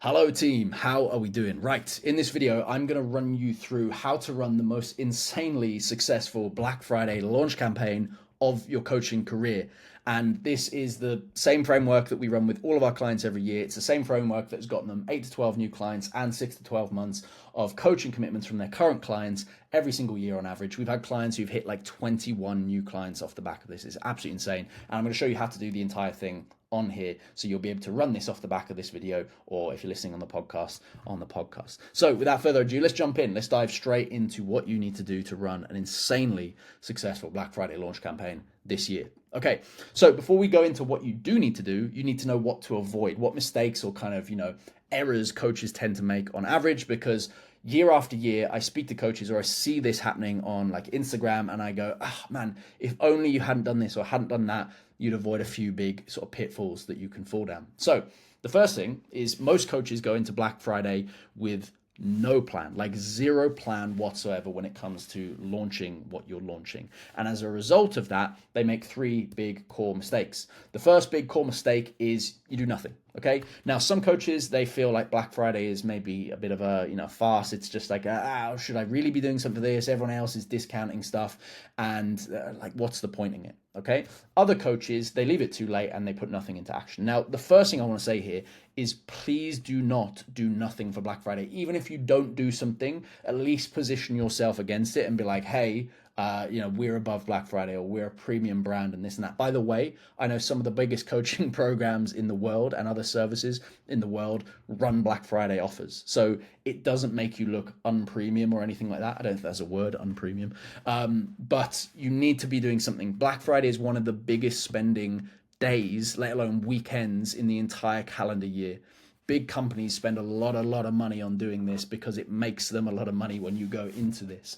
Hello team, how are we doing? Right, in this video, I'm going to run you through how to run the most insanely successful Black Friday launch campaign of your coaching career. And this is the same framework that we run with all of our clients every year. It's the same framework that's gotten them 8 to 12 new clients and 6 to 12 months of coaching commitments from their current clients every single year on average. We've had clients who've hit like 21 new clients off the back of this. It's absolutely insane. And I'm going to show you how to do the entire thing on here, so you'll be able to run this off the back of this video, or if you're listening on the podcast. So without further ado, let's jump in. Let's dive straight into what you need to do to run an insanely successful Black Friday launch campaign this year. Okay, so before we go into what you do need to do, you need to know what to avoid, what mistakes or kind of, errors coaches tend to make on average, because year after year, I speak to coaches or I see this happening on like Instagram and I go, oh man, if only you hadn't done this or hadn't done that, you'd avoid a few big sort of pitfalls that you can fall down. So the first thing is most coaches go into Black Friday with no plan, like zero plan whatsoever when it comes to launching what you're launching. And as a result of that, they make three big core mistakes. The first big core mistake is you do nothing. Okay. Now, some coaches, they feel like Black Friday is maybe a bit of a, farce. It's just like, should I really be doing something for this? Everyone else is discounting stuff. And what's the point in it? Okay. Other coaches, they leave it too late and they put nothing into action. Now, the first thing I want to say here is please do not do nothing for Black Friday. Even if you don't do something, at least position yourself against it and be like, hey, we're above Black Friday, or we're a premium brand and this and that. By the way, I know some of the biggest coaching programs in the world and other services in the world run Black Friday offers. So it doesn't make you look unpremium or anything like that. I don't know if that's a word, unpremium. But you need to be doing something. Black Friday is one of the biggest spending days, let alone weekends, in the entire calendar year. Big companies spend a lot of money on doing this because it makes them a lot of money when you go into this.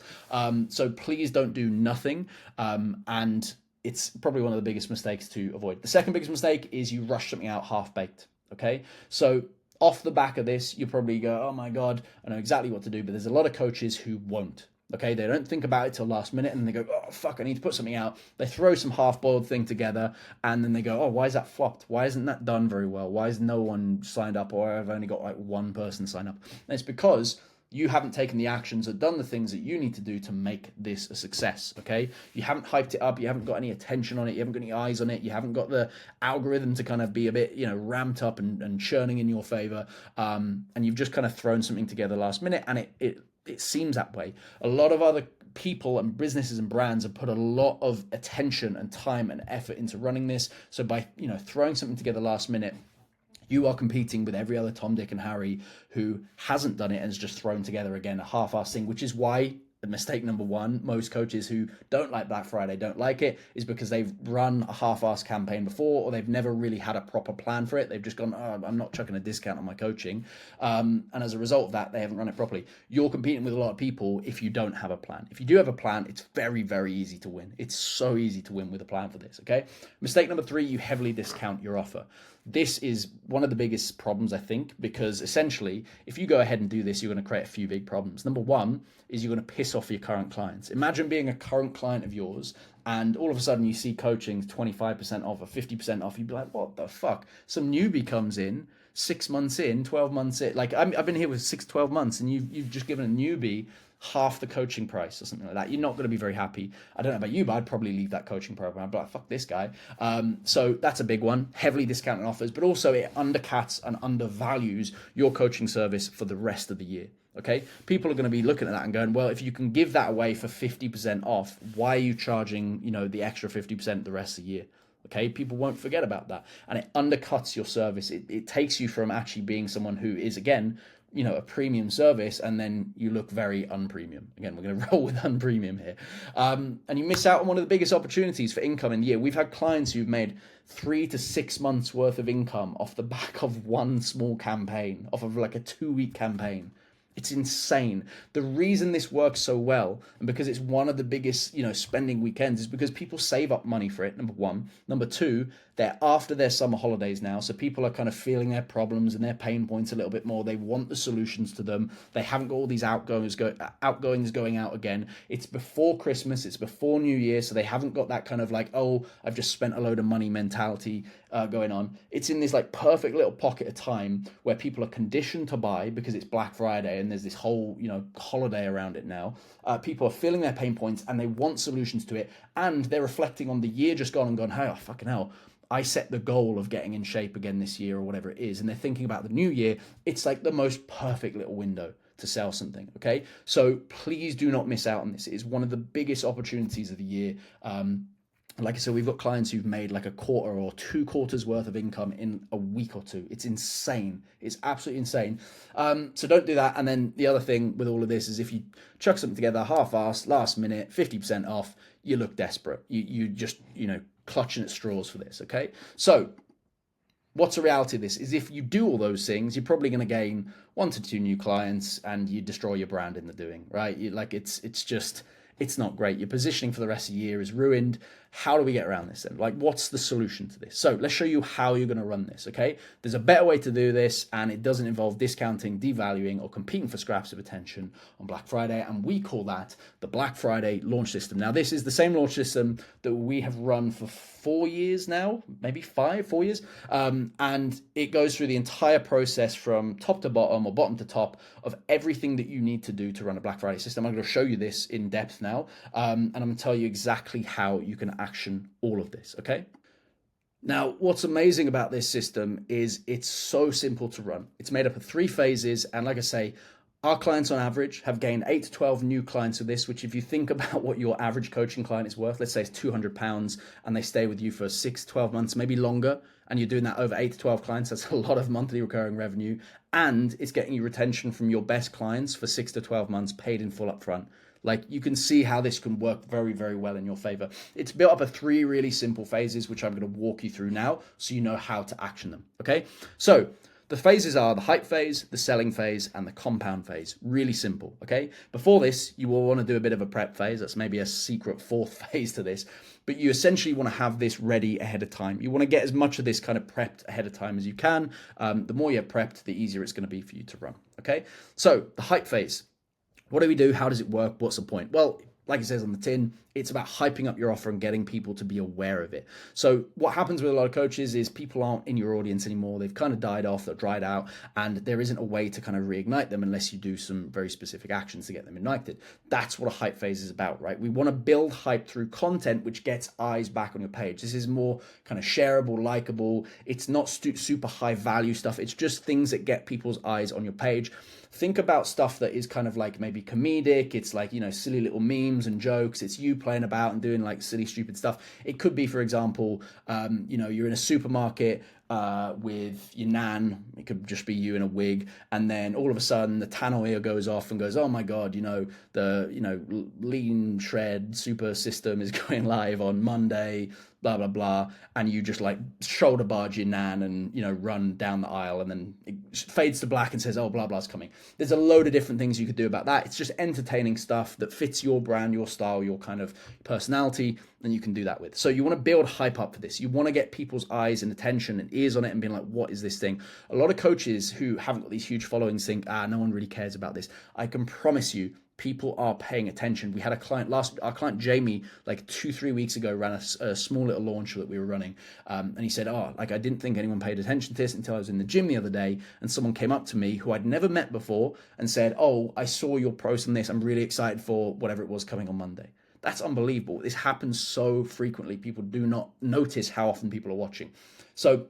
So please don't do nothing. And it's probably one of the biggest mistakes to avoid. The second biggest mistake is you rush something out half-baked. Okay, so off the back of this, you probably go, oh my God, I know exactly what to do. But there's a lot of coaches who won't. Okay, they don't think about it till last minute and they go, oh, fuck, I need to put something out. They throw some half-boiled thing together and then they go, oh, why is that flopped? Why isn't that done very well? Why is no one signed up, or I've only got like one person sign up? And it's because you haven't taken the actions or done the things that you need to do to make this a success, okay? You haven't hyped it up. You haven't got any attention on it. You haven't got any eyes on it. You haven't got the algorithm to kind of be a bit, ramped up and churning in your favor. And you've just kind of thrown something together last minute, and it seems that way. A lot of other people and businesses and brands have put a lot of attention and time and effort into running this. So by, throwing something together last minute, you are competing with every other Tom, Dick, and Harry who hasn't done it and has just thrown together, again, a half-assed thing, which is why the mistake number one, most coaches who don't like Black Friday don't like it, is because they've run a half-assed campaign before, or they've never really had a proper plan for it. They've just gone, oh, I'm not chucking a discount on my coaching. And as a result of that, they haven't run it properly. You're competing with a lot of people if you don't have a plan. If you do have a plan, it's very, very easy to win. It's so easy to win with a plan for this, okay? Mistake number three, you heavily discount your offer. This is one of the biggest problems, I think, because essentially, if you go ahead and do this, you're going to create a few big problems. Number one is you're going to piss off your current clients. Imagine being a current client of yours and all of a sudden you see coaching 25% off or 50% off. You'd be like, what the fuck? Some newbie comes in 6 months in, 12 months in. Like I've been here with 12 months and you've just given a newbie half the coaching price or something like that. You're not going to be very happy. I don't know about you, but I'd probably leave that coaching program. I'd be like, fuck this guy. So that's a big one. Heavily discounted offers, but also it undercuts and undervalues your coaching service for the rest of the year. Okay, people are going to be looking at that and going, well, if you can give that away for 50% off, why are you charging, the extra 50% the rest of the year? Okay, people won't forget about that, and it undercuts your service. It takes you from actually being someone who is, again, a premium service, and then you look very unpremium. Again, we're going to roll with unpremium here. And you miss out on one of the biggest opportunities for income in the year. We've had clients who've made 3 to 6 months worth of income off the back of one small campaign, off of like a 2-week campaign. It's insane. The reason this works so well, and because it's one of the biggest, spending weekends, is because people save up money for it, number one. Number two, They're after their summer holidays now, so people are kind of feeling their problems and their pain points a little bit more. They want the solutions to them. They haven't got all these outgoings going out again. It's before Christmas, it's before New Year, so they haven't got that kind of like, oh, I've just spent a load of money mentality going on. It's in this like perfect little pocket of time where people are conditioned to buy because it's Black Friday and there's this whole, holiday around it now. People are feeling their pain points and they want solutions to it, and they're reflecting on the year just gone and gone, hey, oh, fucking hell, I set the goal of getting in shape again this year or whatever it is, and they're thinking about the new year. It's like the most perfect little window to sell something. Okay, so please do not miss out on this. It is one of the biggest opportunities of the year. Like I said, we've got clients who've made like a quarter or 2 quarters worth of income in a week or two. It's insane. It's absolutely insane. So don't do that. And then the other thing with all of this is if you chuck something together half-assed, last minute, 50% off, you look desperate. You just, clutching at straws for this. Okay. So what's the reality of this is if you do all those things, you're probably going to gain 1 to 2 new clients and you destroy your brand in the doing, right? It's not great. Your positioning for the rest of the year is ruined. How do we get around this then? Like, what's the solution to this? So let's show you how you're going to run this, okay? There's a better way to do this, and it doesn't involve discounting, devaluing, or competing for scraps of attention on Black Friday, and we call that the Black Friday launch system. Now, this is the same launch system that we have run for 4 years now, maybe 4 years, and it goes through the entire process from top to bottom or bottom to top of everything that you need to do to run a Black Friday system. I'm going to show you this in depth now, and I'm going to tell you exactly how you can action all of this, okay? Now, what's amazing about this system is it's so simple to run. It's made up of 3 phases, and like I say, our clients on average have gained 8 to 12 new clients with this, which if you think about what your average coaching client is worth, let's say it's £200 and they stay with you for 6, 12 months, maybe longer, and you're doing that over 8 to 12 clients, that's a lot of monthly recurring revenue, and it's getting you retention from your best clients for 6 to 12 months paid in full upfront. Like, you can see how this can work very, very well in your favor. It's built up of 3 really simple phases, which I'm going to walk you through now so you know how to action them, okay? So the phases are the hype phase, the selling phase, and the compound phase. Really simple, okay? Before this, you will want to do a bit of a prep phase. That's maybe a secret 4th phase to this. But you essentially want to have this ready ahead of time. You want to get as much of this kind of prepped ahead of time as you can. The more you're prepped, the easier it's going to be for you to run, okay? So the hype phase. What do we do? How does it work? What's the point? Well, like it says on the tin, it's about hyping up your offer and getting people to be aware of it. So what happens with a lot of coaches is people aren't in your audience anymore. They've kind of died off, they're dried out, and there isn't a way to kind of reignite them unless you do some very specific actions to get them ignited. That's what a hype phase is about, right? We want to build hype through content which gets eyes back on your page. This is more kind of shareable, likable. It's not super high value stuff. It's just things that get people's eyes on your page. Think about stuff that is kind of like maybe comedic. It's like, silly little memes and jokes. It's you playing about and doing like silly, stupid stuff. It could be, for example, you're in a supermarket with your nan. It could just be you in a wig, and then all of a sudden the tannoy ear goes off and goes, oh my god, the lean shred super system is going live on Monday, blah blah blah, and you just like shoulder barge your nan and run down the aisle, and then it fades to black and says, oh, blah blah's coming. There's a load of different things you could do about that. It's just entertaining stuff that fits your brand, your style, your kind of personality, and you can do that with. So you want to build hype up for this. You want to get people's eyes and attention and ears on it and being like, what is this thing? A lot of coaches who haven't got these huge followings think, no one really cares about this. I can promise you, people are paying attention. We had our client Jamie, like 2-3 weeks ago, ran a small little launch that we were running. And he said, I didn't think anyone paid attention to this until I was in the gym the other day. And someone came up to me who I'd never met before and said, I saw your post on this. I'm really excited for whatever it was coming on Monday. That's unbelievable. This happens so frequently. People do not notice how often people are watching. So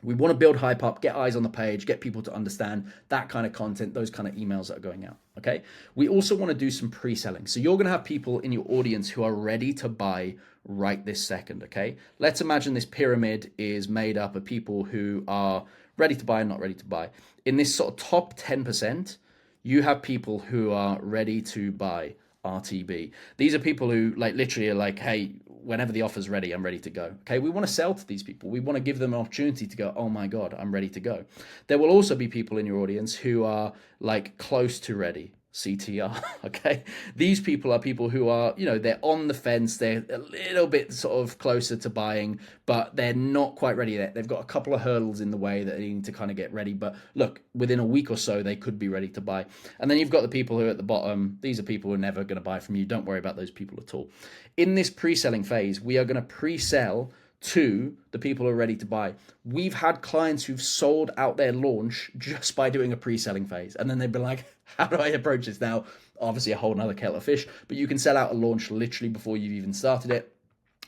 we want to build hype up, get eyes on the page, get people to understand that kind of content, those kind of emails that are going out, okay? We also want to do some pre-selling. So you're going to have people in your audience who are ready to buy right this second, okay? Let's imagine this pyramid is made up of people who are ready to buy and not ready to buy. In this sort of top 10%, you have people who are ready to buy RTB. These are people who like literally are like, hey, whenever the offer's ready, I'm ready to go. Okay, we want to sell to these people. We want to give them an opportunity to go, oh my God, I'm ready to go. There will also be people in your audience who are like close to ready. CTR. Okay, these people are people who are, they're on the fence, they're a little bit sort of closer to buying, but they're not quite ready yet. They've got a couple of hurdles in the way that they need to kind of get ready, but look, within a week or so they could be ready to buy. And then you've got the people who are at the bottom. These are people who are never going to buy from you. Don't worry about those people at all. In this pre-selling phase, we are going to pre-sell to the people who are ready to buy. We've had clients who've sold out their launch just by doing a pre-selling phase. And then they've been like, how do I approach this now? Obviously a whole nother kettle of fish, but you can sell out a launch literally before you've even started it,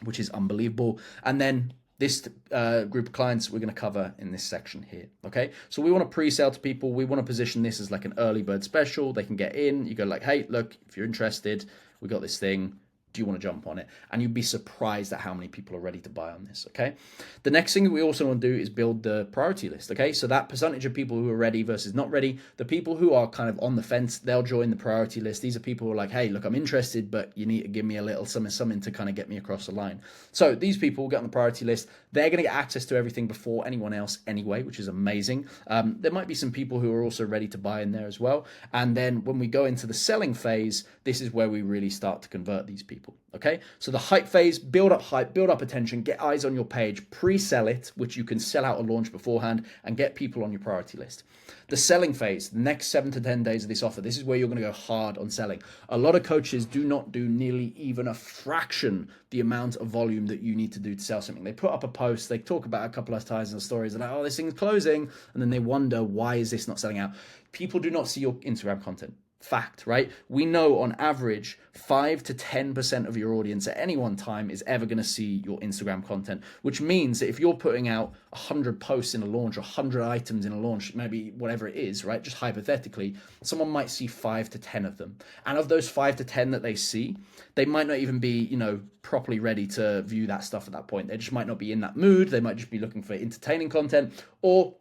which is unbelievable. And then this group of clients we're going to cover in this section here. Okay, so we want to pre-sell to people. We want to position this as like an early bird special. They can get in. You go like, hey, look, if you're interested, we got this thing. Do you want to jump on it? And you'd be surprised at how many people are ready to buy on this, okay? The next thing we also want to do is build the priority list, okay? So that percentage of people who are ready versus not ready, the people who are kind of on the fence, they'll join the priority list. These are people who are like, hey, look, I'm interested, but you need to give me a little something to kind of get me across the line. So these people will get on the priority list. They're going to get access to everything before anyone else anyway, which is amazing. There might be some people who are also ready to buy in there as well. And then when we go into the selling phase, this is where we really start to convert these people. Okay, so the hype phase, build up hype, build up attention, get eyes on your page, pre-sell it, which you can sell out a launch beforehand and get people on your priority list. The selling phase, the next 7 to 10 days of this offer, this is where you're going to go hard on selling. A lot of coaches do not do nearly even a fraction the amount of volume that you need to do to sell something. They put up a post, they talk about a couple of times in the stories, and like, oh, this thing's closing, and then they wonder, why is this not selling out? People do not see your Instagram content. Fact, right? We know on average 5 to 10% of your audience at any one time is ever going to see your Instagram content, which means that if you're putting out 100 posts in a launch or 100 items in a launch, maybe whatever it is, right? Just hypothetically, someone might see 5 to 10 of them. And of those 5 to 10 that they see, they might not even be, properly ready to view that stuff at that point. They just might not be in that mood. They might just be looking for entertaining content, or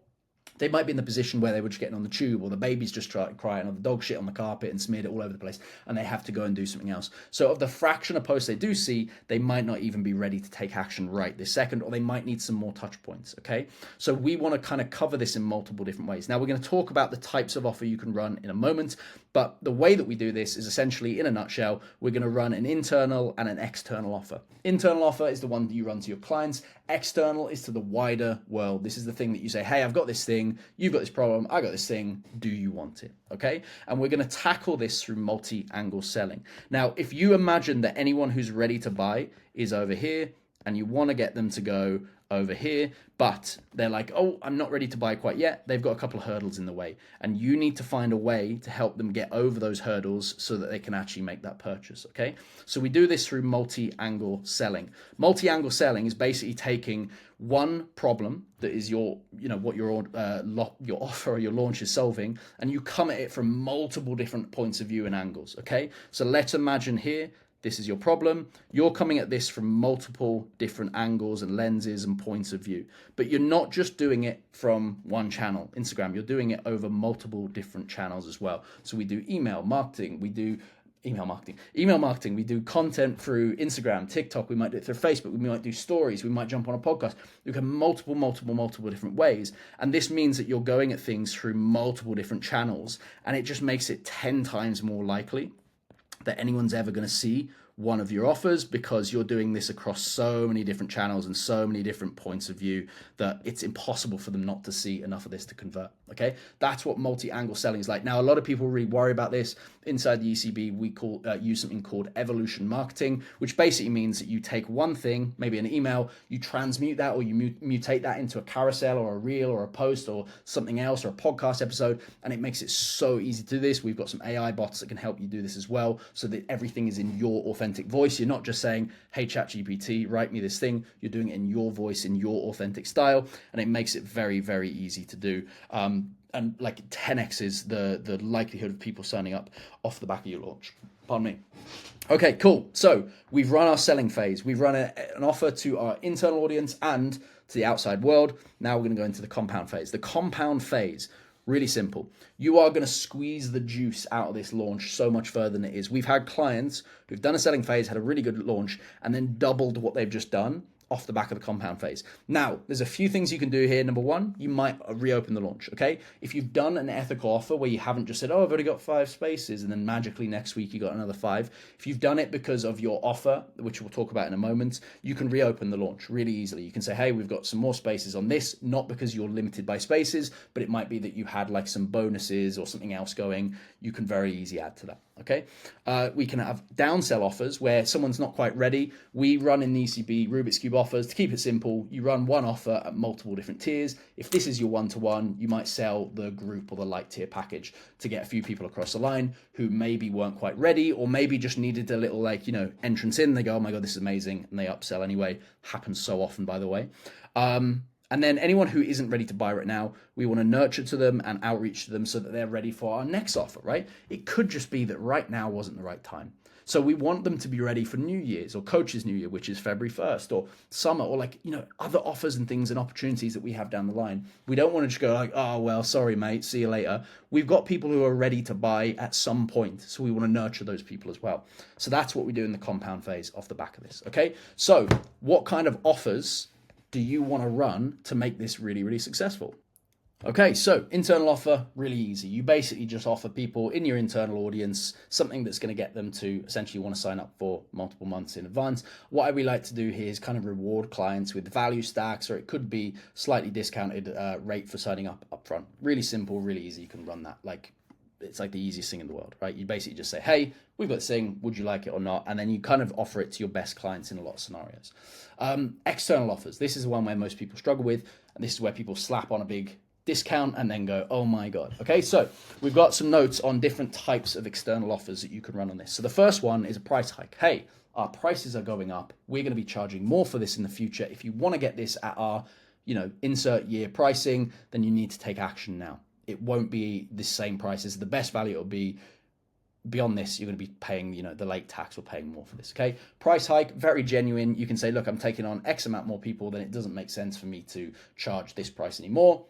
they might be in the position where they were just getting on the tube, or the baby's just crying, or the dog shit on the carpet and smeared it all over the place, and they have to go and do something else. So of the fraction of posts they do see, they might not even be ready to take action right this second, or they might need some more touch points, okay? So we want to kind of cover this in multiple different ways. Now we're going to talk about the types of offer you can run in a moment, but the way that we do this is essentially, in a nutshell, we're going to run an internal and an external offer. Internal offer is the one that you run to your clients. External is to the wider world. This is the thing that you say, hey, I've got this thing, you've got this problem, I got this thing, do you want it? Okay? And we're going to tackle this through multi-angle selling. Now, if you imagine that anyone who's ready to buy is over here, and you want to get them to go over here, but they're like, oh, I'm not ready to buy quite yet. They've got a couple of hurdles in the way, and you need to find a way to help them get over those hurdles so that they can actually make that purchase, okay? So we do this through multi-angle selling. Multi-angle selling is basically taking one problem that is what your offer or your launch is solving, and you come at it from multiple different points of view and angles, okay? So let's imagine here, this is your problem. You're coming at this from multiple different angles and lenses and points of view. But you're not just doing it from one channel, Instagram. You're doing it over multiple different channels as well. So we do email marketing. We do email marketing. We do content through Instagram, TikTok. We might do it through Facebook. We might do stories. We might jump on a podcast. We can multiple different ways. And this means that you're going at things through multiple different channels. And it just makes it 10 times more likely that anyone's ever going to see one of your offers, because you're doing this across so many different channels and so many different points of view that it's impossible for them not to see enough of this to convert. Okay, that's what multi-angle selling is like. Now, a lot of people really worry about this. Inside the ECB, we use something called evolution marketing, which basically means that you take one thing, maybe an email, you transmute that, or you mutate that into a carousel or a reel or a post or something else, or a podcast episode, and it makes it so easy to do this. We've got some AI bots that can help you do this as well, so that everything is in your authentic voice. You're not just saying, hey, ChatGPT, write me this thing. You're doing it in your voice, in your authentic style, and it makes it very, very easy to do. And like 10x is the likelihood of people signing up off the back of your launch. Pardon me. Okay, cool. So we've run our selling phase. We've run an offer to our internal audience and to the outside world. Now we're going to go into the compound phase. The compound phase, really simple. You are going to squeeze the juice out of this launch so much further than it is. We've had clients who've done a selling phase, had a really good launch, and then doubled what they've just done off the back of the compound phase. Now, there's a few things you can do here. Number one, you might reopen the launch, okay? If you've done an ethical offer where you haven't just said, oh, I've already got 5 spaces, and then magically next week you got another 5. If you've done it because of your offer, which we'll talk about in a moment, you can reopen the launch really easily. You can say, hey, we've got some more spaces on this, not because you're limited by spaces, but it might be that you had like some bonuses or something else going. You can very easily add to that. Okay, we can have downsell offers where someone's not quite ready. We run in the ECB Rubik's Cube offers. To keep it simple, you run one offer at multiple different tiers. If this is your one-to-one, you might sell the group or the light tier package to get a few people across the line who maybe weren't quite ready or maybe just needed a little entrance in. They go, oh my God, this is amazing. And they upsell anyway. Happens so often, by the way. And then anyone who isn't ready to buy right now, we want to nurture to them and outreach to them so that they're ready for our next offer, right? It could just be that right now wasn't the right time. So we want them to be ready for New Year's or Coach's New Year, which is February 1st, or summer, or other offers and things and opportunities that we have down the line. We don't want to just go like, oh, well, sorry, mate, see you later. We've got people who are ready to buy at some point. So we want to nurture those people as well. So that's what we do in the compound phase off the back of this. Okay. So what kind of offers do you want to run to make this really, really successful? Okay, so internal offer, really easy. You basically just offer people in your internal audience something that's going to get them to essentially want to sign up for multiple months in advance. What we like to do here is kind of reward clients with value stacks, or it could be slightly discounted rate for signing up upfront. Really simple, really easy. You can run that it's like the easiest thing in the world, right? You basically just say, hey, we've got this thing, would you like it or not? And then you kind of offer it to your best clients in a lot of scenarios. External offers. This is the one where most people struggle with. And this is where people slap on a big discount and then go, oh my God. Okay, so we've got some notes on different types of external offers that you can run on this. So the first one is a price hike. Hey, our prices are going up. We're going to be charging more for this in the future. If you want to get this at our, insert year pricing, then you need to take action now. It won't be the same prices. The best value will be beyond this. You're going to be paying, the late tax or paying more for this. Okay. Price hike, very genuine. You can say, look, I'm taking on X amount more people, then it doesn't make sense for me to charge this price anymore.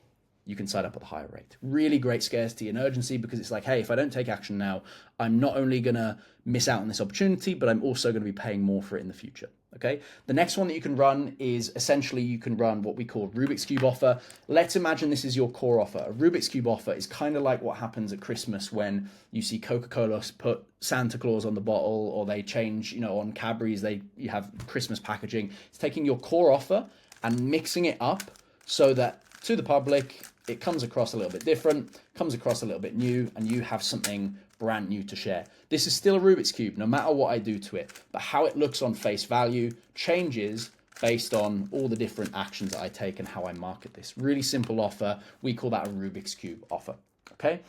You can sign up at a higher rate. Really great scarcity and urgency, because it's like, hey, if I don't take action now, I'm not only going to miss out on this opportunity, but I'm also going to be paying more for it in the future. Okay. The next one that you can run is essentially you can run what we call Rubik's Cube offer. Let's imagine this is your core offer. A Rubik's Cube offer is kind of like what happens at Christmas when you see Coca-Cola put Santa Claus on the bottle, or they change, on Cadbury's, you have Christmas packaging. It's taking your core offer and mixing it up so that to the public, it comes across a little bit different, comes across a little bit new, and you have something brand new to share. This is still a Rubik's Cube, no matter what I do to it, but how it looks on face value changes based on all the different actions that I take and how I market this. Really simple offer. We call that a Rubik's Cube offer, okay?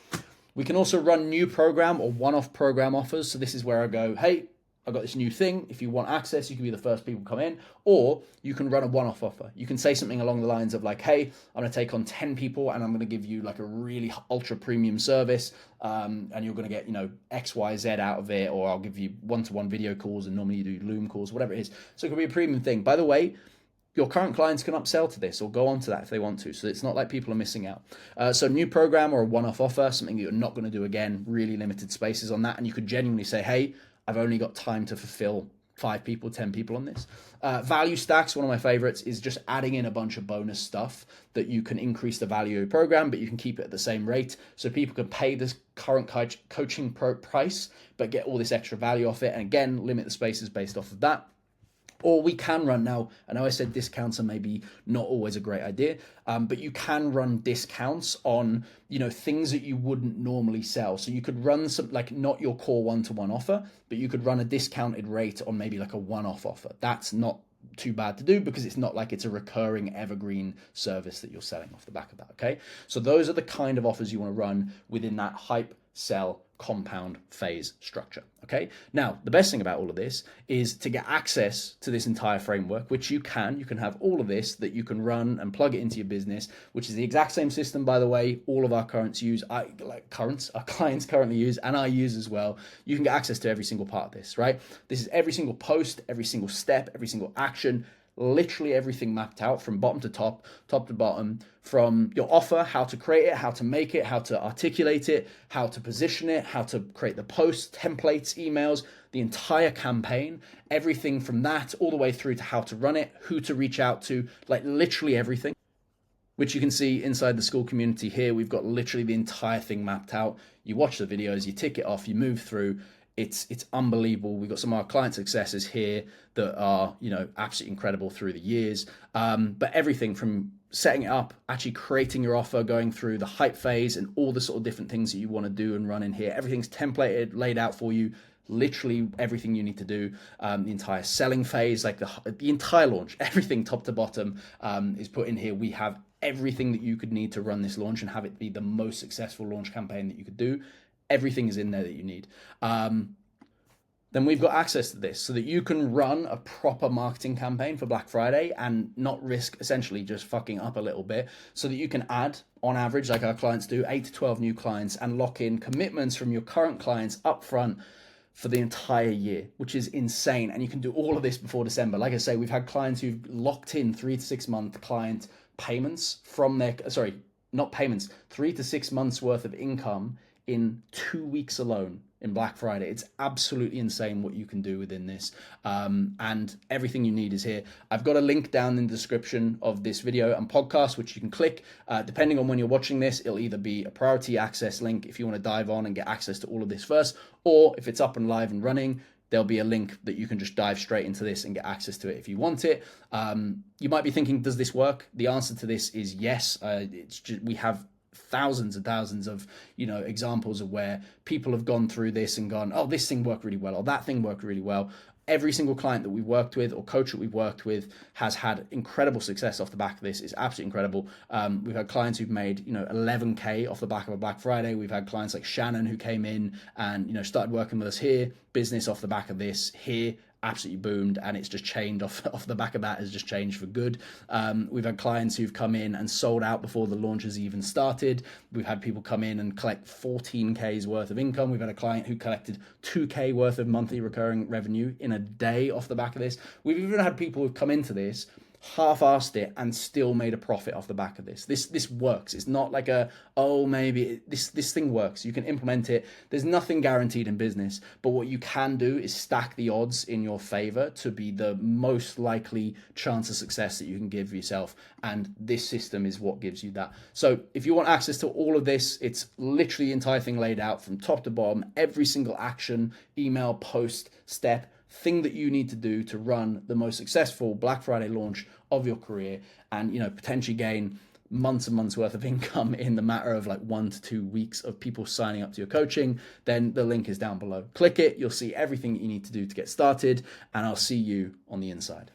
We can also run new program or one-off program offers. So this is where I go, hey, I've got this new thing. If you want access, you can be the first people to come in, or you can run a one-off offer. You can say something along the lines of like, hey, I'm going to take on 10 people and I'm going to give you like a really ultra premium service. And you're going to get, X, Y, Z out of it, or I'll give you one-to-one video calls, and normally you do Loom calls, whatever it is. So it could be a premium thing. By the way, your current clients can upsell to this or go on to that if they want to. So it's not like people are missing out. So new program or a one-off offer, something that you're not going to do again, really limited spaces on that. And you could genuinely say, hey, I've only got time to fulfill 5 people, 10 people on this. Value stacks, one of my favorites, is just adding in a bunch of bonus stuff that you can increase the value of your program, but you can keep it at the same rate. So people can pay this current coaching price, but get all this extra value off it. And again, limit the spaces based off of that. Or we can run now, I know I said discounts are maybe not always a great idea, but you can run discounts on, things that you wouldn't normally sell. So you could run some, like not your core one-to-one offer, but you could run a discounted rate on maybe like a one-off offer. That's not too bad to do because it's not like it's a recurring evergreen service that you're selling off the back of that, okay? So those are the kind of offers you want to run within that hype, sell, compound phase structure, okay? Now, the best thing about all of this is to get access to this entire framework, which you can have all of this that you can run and plug it into your business, which is the exact same system, by the way, all of our clients currently use, and I use as well. You can get access to every single part of this, right? This is every single post, every single step, every single action, literally everything mapped out from bottom to top, top to bottom, from your offer, how to create it, how to make it, how to articulate it, how to position it, how to create the posts, templates, emails, the entire campaign, everything from that all the way through to how to run it, who to reach out to, like literally everything, which you can see inside the school community here. We've got literally the entire thing mapped out. You watch the videos, you tick it off, you move through. It's unbelievable. We've got some of our client successes here that are, absolutely incredible through the years. But everything from setting it up, actually creating your offer, going through the hype phase and all the sort of different things that you want to do and run in here. Everything's templated, laid out for you. Literally everything you need to do, the entire selling phase, like the entire launch, everything top to bottom is put in here. We have everything that you could need to run this launch and have it be the most successful launch campaign that you could do. Everything is in there that you need. Then we've got access to this so that you can run a proper marketing campaign for Black Friday and not risk essentially just fucking up a little bit, so that you can add, on average, like our clients do, 8 to 12 new clients and lock in commitments from your current clients up front for the entire year, which is insane. And you can do all of this before December. Like I say, we've had clients who've locked in 3 to 6 month client payments from their, not payments, 3 to 6 months worth of income in 2 weeks alone in Black Friday. It's absolutely insane what you can do within this. And everything you need is here. I've got a link down in the description of this video and podcast, which you can click. Depending on when you're watching this, it'll either be a priority access link if you want to dive on and get access to all of this first, or if it's up and live and running, there'll be a link that you can just dive straight into this and get access to it if you want it. You might be thinking, does this work? The answer to this is yes. We have thousands and thousands of examples of where people have gone through this and gone, oh, this thing worked really well, or that thing worked really well. Every single client that we've worked with or coach that we've worked with has had incredible success off the back of this. It's absolutely incredible. We've had clients who've made 11K off the back of a Black Friday. We've had clients like Shannon who came in and started working with us here, business off the back of this here, absolutely boomed, and it's just changed off the back of that, has just changed for good. We've had clients who've come in and sold out before the launch has even started. We've had people come in and collect 14K's worth of income. We've had a client who collected 2K worth of monthly recurring revenue in a day off the back of this. We've even had people who've come into this, half-assed it, and still made a profit off the back of this. This works. It's not like this thing works. You can implement it. There's nothing guaranteed in business, but what you can do is stack the odds in your favor to be the most likely chance of success that you can give yourself, and this system is what gives you that. So if you want access to all of this, it's literally the entire thing laid out from top to bottom, every single action, email, post, step, thing that you need to do to run the most successful Black Friday launch of your career, and potentially gain months and months worth of income in the matter of like 1 to 2 weeks of people signing up to your coaching, then the link is down below. Click it, you'll see everything that you need to do to get started, and I'll see you on the inside.